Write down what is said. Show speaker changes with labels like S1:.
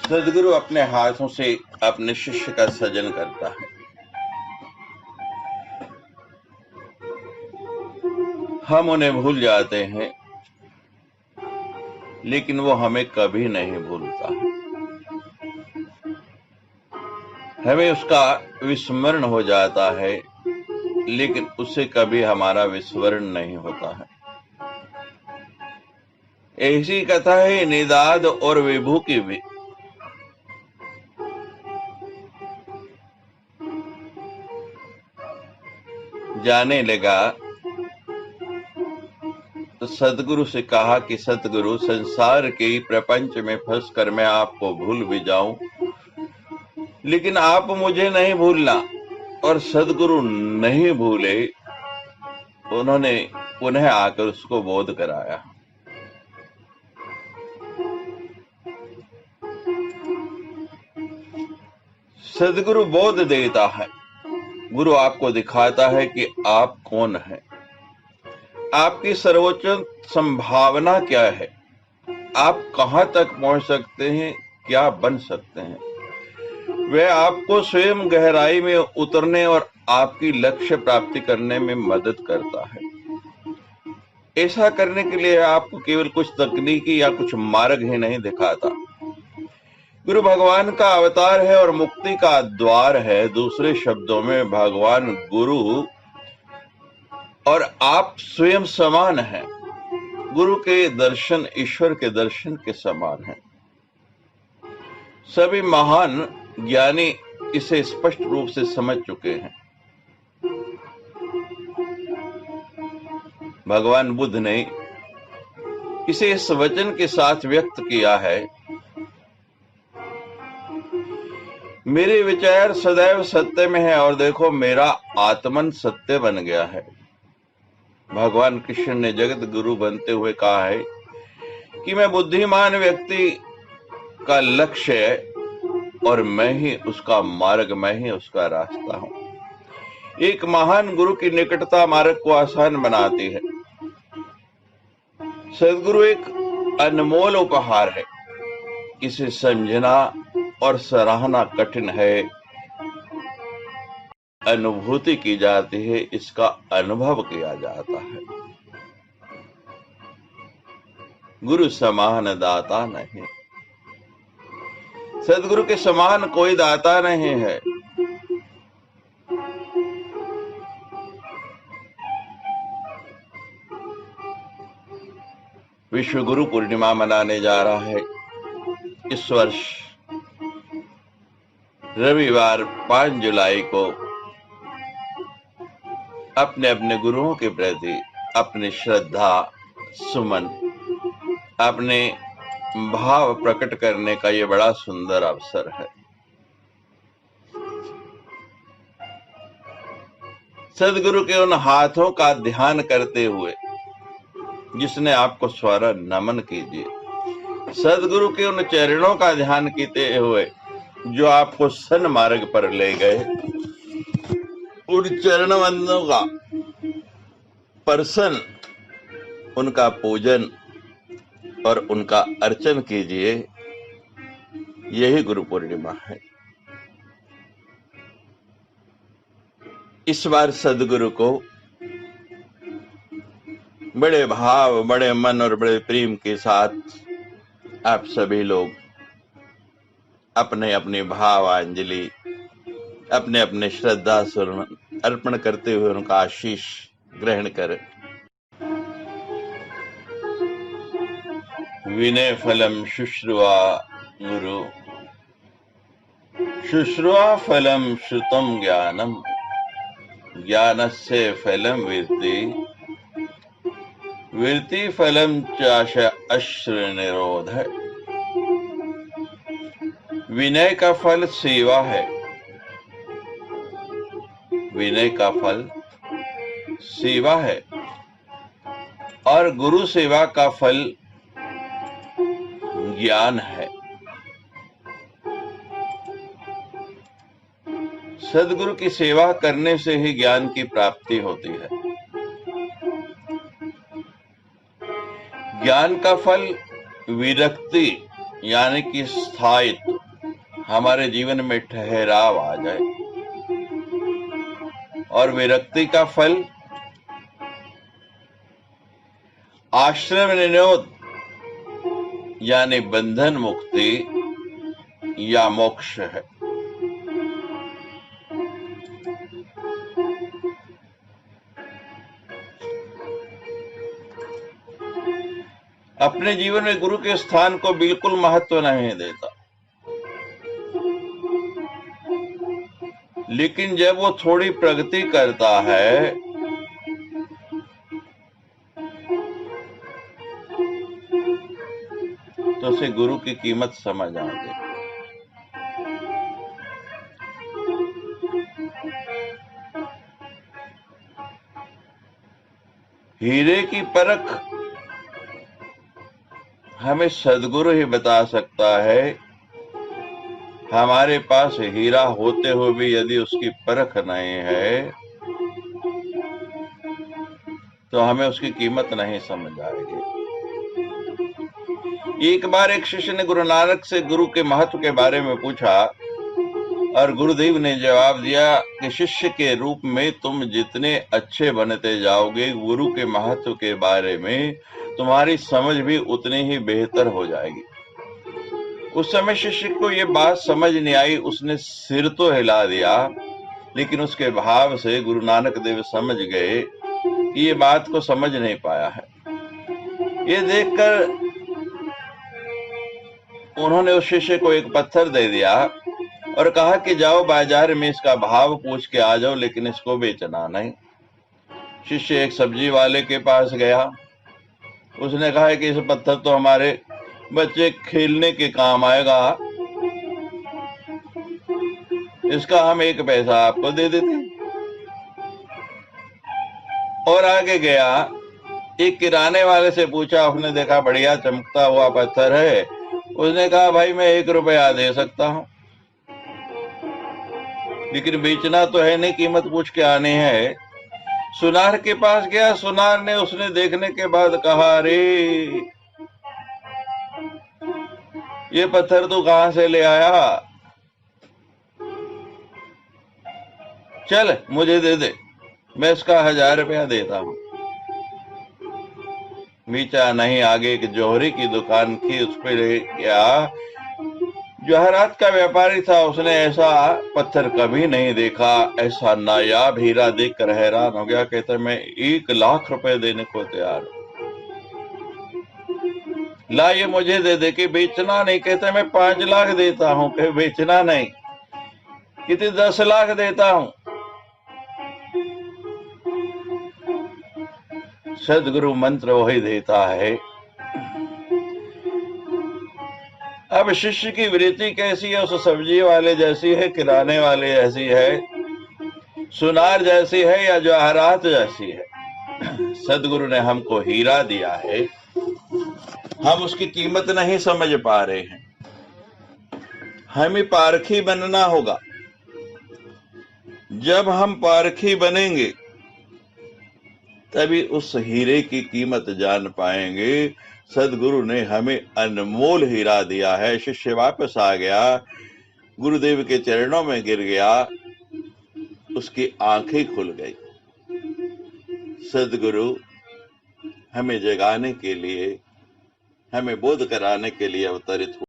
S1: सदगुरु अपने हाथों से अपने शिष्य का सजन करता है। हम उन्हें भूल जाते हैं, लेकिन वो हमें कभी नहीं भूलता है। हमें उसका विस्मरण हो जाता है, लेकिन उससे कभी हमारा विस्मरण नहीं होता है। ऐसी कथा है निदाद और विभू की भी। जाने लगा तो सदगुरु से कहा कि सदगुरु, संसार के प्रपंच में फंसकर मैं आपको भूल भी जाऊं, लेकिन आप मुझे नहीं भूलना। और सदगुरु नहीं भूले, उन्होंने पुनः आकर उसको बोध कराया। सदगुरु बोध देता है, गुरु आपको दिखाता है कि आप कौन हैं, आपकी सर्वोच्च संभावना क्या है, आप कहां तक पहुंच सकते हैं, क्या बन सकते हैं। वह आपको स्वयं गहराई में उतरने और आपकी लक्ष्य प्राप्ति करने में मदद करता है। ऐसा करने के लिए आपको केवल कुछ तकनीकी या कुछ मार्ग ही नहीं दिखाता। गुरु भगवान का अवतार है और मुक्ति का द्वार है। दूसरे शब्दों में भगवान गुरु और आप स्वयं समान हैं। गुरु के दर्शन ईश्वर के दर्शन के समान हैं। सभी महान ज्ञानी इसे स्पष्ट रूप से समझ चुके हैं। भगवान बुद्ध ने इसे इस वचन के साथ व्यक्त किया है, मेरे विचार सदैव सत्य में है और देखो मेरा आत्मन सत्य बन गया है। भगवान कृष्ण ने जगत गुरु बनते हुए कहा है कि मैं बुद्धिमान व्यक्ति का लक्ष्य है और मैं ही उसका मार्ग, मैं ही उसका रास्ता हूं। एक महान गुरु की निकटता मार्ग को आसान बनाती है। सदगुरु एक अनमोल उपहार है। इसे समझना और सराहना कठिन है। अनुभूति की जाती है, इसका अनुभव किया जाता है। गुरु समान दाता नहीं, सदगुरु के समान कोई दाता नहीं है। विश्व गुरु पूर्णिमा मनाने जा रहा है इस वर्ष रविवार 5 जुलाई को। अपने अपने गुरुओं के प्रति अपनी श्रद्धा सुमन, अपने भाव प्रकट करने का ये बड़ा सुंदर अवसर है। सदगुरु के उन हाथों का ध्यान करते हुए जिसने आपको स्वर नमन कीजिए। सदगुरु के उन चरणों का ध्यान करते हुए जो आपको सन्मार्ग पर ले गए। उन चरणवंदों का स्पर्शन, उनका पूजन और उनका अर्चन कीजिए। यही गुरु पूर्णिमा है। इस बार सदगुरु को बड़े भाव, बड़े मन और बड़े प्रेम के साथ आप सभी लोग अपने अपने भावांजलि, अपने अपने श्रद्धा सुमन अर्पण करते हुए उनका आशीष ग्रहण करें। विनय फलम शुश्रुवा गुरु, शुश्रुवा फलम श्रुतम ज्ञानम, ज्ञानस्य फलम वीर्ति, वीर्ति फलम चाश अश्रु निरोध। विनय का फल सेवा है। विनय का फल सेवा है और गुरु सेवा का फल ज्ञान है। सदगुरु की सेवा करने से ही ज्ञान की प्राप्ति होती है। ज्ञान का फल विरक्ति यानी कि स्थायित्व, हमारे जीवन में ठहराव आ जाए, और विरक्ति का फल आश्रम निरोध यानी बंधन मुक्ति या मोक्ष है। अपने जीवन में गुरु के स्थान को बिल्कुल महत्व नहीं देता, लेकिन जब वो थोड़ी प्रगति करता है तो उसे गुरु की कीमत समझ आती है। हीरे की परख हमें सदगुरु ही बता सकता है। हमारे पास हीरा होते हुए भी यदि उसकी परख नहीं है तो हमें उसकी कीमत नहीं समझ आएगी। एक बार एक शिष्य ने गुरु नानक से गुरु के महत्व के बारे में पूछा और गुरुदेव ने जवाब दिया कि शिष्य के रूप में तुम जितने अच्छे बनते जाओगे, गुरु के महत्व के बारे में तुम्हारी समझ भी उतनी ही बेहतर हो जाएगी। उस समय शिष्य को यह बात समझ नहीं आई। उसने सिर तो हिला दिया, लेकिन उसके भाव से गुरु नानक देव समझ गए कि ये बात को समझ नहीं पाया है। ये देखकर उन्होंने उस शिष्य को एक पत्थर दे दिया और कहा कि जाओ बाजार में इसका भाव पूछ के आ जाओ, लेकिन इसको बेचना नहीं। शिष्य एक सब्जी वाले के पास गया। उसने कहा कि इस पत्थर तो हमारे बच्चे खेलने के काम आएगा, इसका हम 1 पैसा आपको दे देते। और आगे गया, एक किराने वाले से पूछा। उसने देखा बढ़िया चमकता हुआ पत्थर है। उसने कहा भाई मैं 1 रुपया दे सकता हूं, लेकिन बेचना तो है नहीं, कीमत पूछ के आनी है। सुनार के पास गया। सुनार ने उसने देखने के बाद कहा, अरे ये पत्थर तू कहां से ले आया? चल मुझे दे दे, मैं इसका 1000 रुपया देता हूं। बेचा नहीं। आगे एक जौहरी की दुकान थी, उस पर ले गया। जवाहरात का व्यापारी था। उसने ऐसा पत्थर कभी नहीं देखा। ऐसा नायाब हीरा देखकर हैरान हो गया। कहते मैं 1 लाख रुपए देने को तैयार हूं, ला ये मुझे दे दे। कि बेचना नहीं। कहते मैं 5 लाख देता हूं। कहे बेचना नहीं। कितने 10 लाख देता हूं। सदगुरु मंत्र वही देता है। अब शिष्य की वृत्ति कैसी है? उस सब्जी वाले जैसी है, किराने वाले जैसी है, सुनार जैसी है, या जवाहरात जैसी है? सदगुरु ने हमको हीरा दिया है, हम उसकी कीमत नहीं समझ पा रहे हैं। हमें पारखी बनना होगा। जब हम पारखी बनेंगे तभी उस हीरे की कीमत जान पाएंगे। सदगुरु ने हमें अनमोल हीरा दिया है। शिष्य वापस आ गया, गुरुदेव के चरणों में गिर गया, उसकी आंखें खुल गई। सदगुरु हमें जगाने के लिए, हमें बोध कराने के लिए अवतरित हुआ।